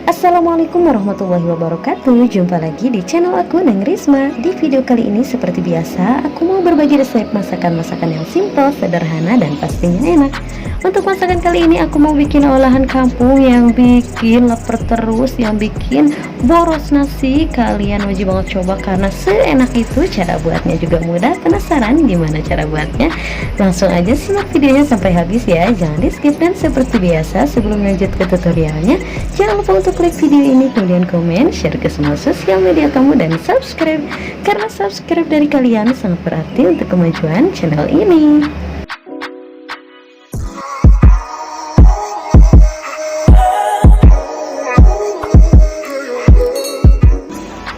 Assalamualaikum warahmatullahi wabarakatuh. Jumpa lagi di channel aku, Neng Risma. Di video kali ini seperti biasa, aku mau berbagi resep masakan-masakan yang simple, sederhana, dan pastinya enak. Untuk masakan kali ini aku mau bikin olahan kampung yang bikin lapar terus, yang bikin boros nasi. Kalian wajib banget coba karena seenak itu. Cara buatnya juga mudah. Penasaran gimana cara buatnya? Langsung aja simak videonya sampai habis ya, jangan di skip. Dan seperti biasa, sebelum lanjut ke tutorialnya, jangan lupa untuk klik video ini, kemudian komen, share ke semua sosial media kamu, dan subscribe, karena subscribe dari kalian sangat berarti untuk kemajuan channel ini.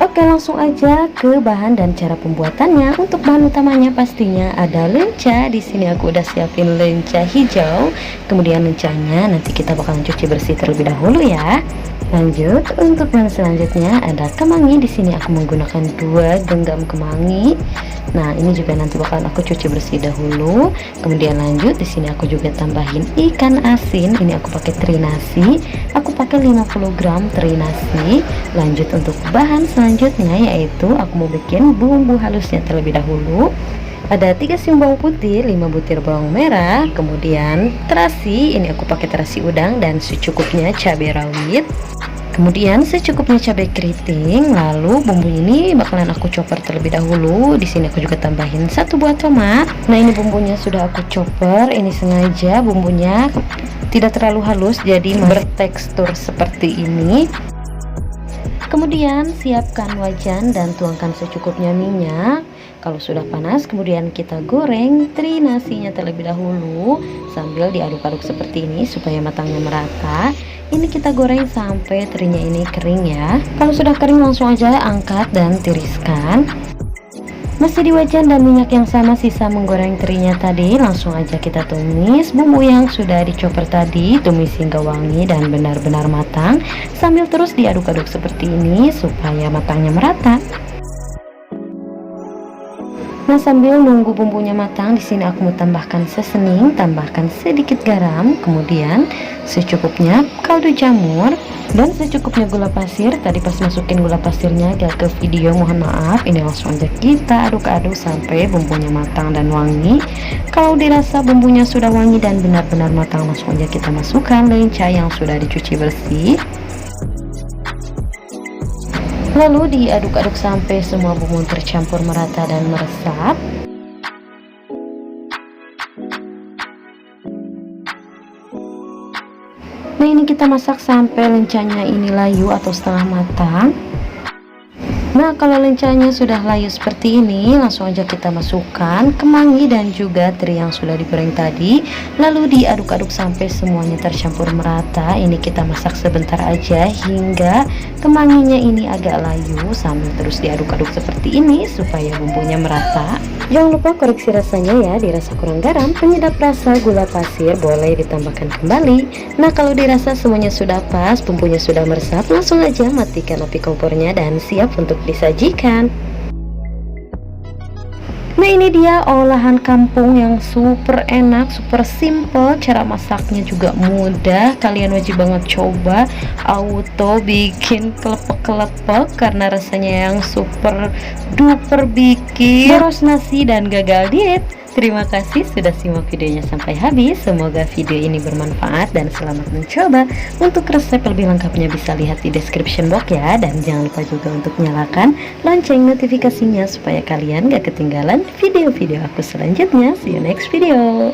Oke, langsung aja ke bahan dan cara pembuatannya. Untuk bahan utamanya pastinya ada lenca. Di sini aku udah siapin lenca hijau. Kemudian lencanya nanti kita bakalan cuci bersih terlebih dahulu ya. Lanjut, untuk bahan selanjutnya ada kemangi. Di sini aku menggunakan 2 genggam kemangi. Nah, ini juga nanti bakalan aku cuci bersih dahulu. Kemudian lanjut, di sini aku juga tambahin ikan asin. Ini aku pakai teri nasi. Aku pakai 50 gram teri nasi. Lanjut untuk bahan selanjutnya, yaitu aku mau bikin bumbu halusnya terlebih dahulu. Ada 3 siung bawang putih, 5 butir bawang merah, kemudian terasi. Ini aku pakai terasi udang, dan secukupnya cabai rawit. Kemudian secukupnya cabai keriting. Lalu bumbu ini bakalan aku chopper terlebih dahulu. Di sini aku juga tambahin 1 buah tomat. Nah, ini bumbunya sudah aku chopper. Ini sengaja bumbunya tidak terlalu halus, jadi bertekstur seperti ini. Kemudian siapkan wajan dan tuangkan secukupnya minyak. Kalau sudah panas, kemudian kita goreng teri nasinya terlebih dahulu sambil diaduk-aduk seperti ini supaya matangnya merata. Ini kita goreng sampai terinya ini kering ya. Kalau sudah kering langsung aja angkat dan tiriskan. Masih di wajan dan minyak yang sama sisa menggoreng terinya tadi, langsung aja kita tumis bumbu yang sudah dicoper tadi. Tumis hingga wangi dan benar-benar matang sambil terus diaduk-aduk seperti ini supaya matangnya merata. Nah, sambil nunggu bumbunya matang, di sini aku mau tambahkan seasoning, tambahkan sedikit garam, kemudian secukupnya kaldu jamur, dan secukupnya gula pasir. Tadi pas masukin gula pasirnya gak ke video, mohon maaf. Ini langsung aja kita aduk-aduk sampai bumbunya matang dan wangi. Kalau dirasa bumbunya sudah wangi dan benar-benar matang, langsung aja kita masukkan lenca yang sudah dicuci bersih. Lalu diaduk-aduk sampai semua bumbu tercampur merata dan meresap. Nah, ini kita masak sampai lencanya ini layu atau setengah matang. Nah, kalau lencanya sudah layu seperti ini, langsung aja kita masukkan kemangi dan juga teri yang sudah digoreng tadi. Lalu diaduk-aduk sampai semuanya tercampur merata. Ini kita masak sebentar aja hingga kemanginya ini agak layu, sambil terus diaduk-aduk seperti ini supaya bumbunya merata. Jangan lupa koreksi rasanya ya, dirasa kurang garam, penyedap rasa, gula pasir boleh ditambahkan kembali. Nah, kalau dirasa semuanya sudah pas, bumbunya sudah meresap, langsung aja matikan api kompornya dan siap untuk disajikan. Nah, ini dia olahan kampung yang super enak, super simple. Cara masaknya juga mudah. Kalian wajib banget coba. Auto bikin kelepek-kelepek karena rasanya yang super duper bikin boros nasi dan gagal diet. Terima kasih sudah simak videonya sampai habis. Semoga video ini bermanfaat dan selamat mencoba. Untuk resep lebih lengkapnya bisa lihat di description box ya. Dan jangan lupa juga untuk nyalakan lonceng notifikasinya supaya kalian gak ketinggalan video-video aku selanjutnya. See you next video.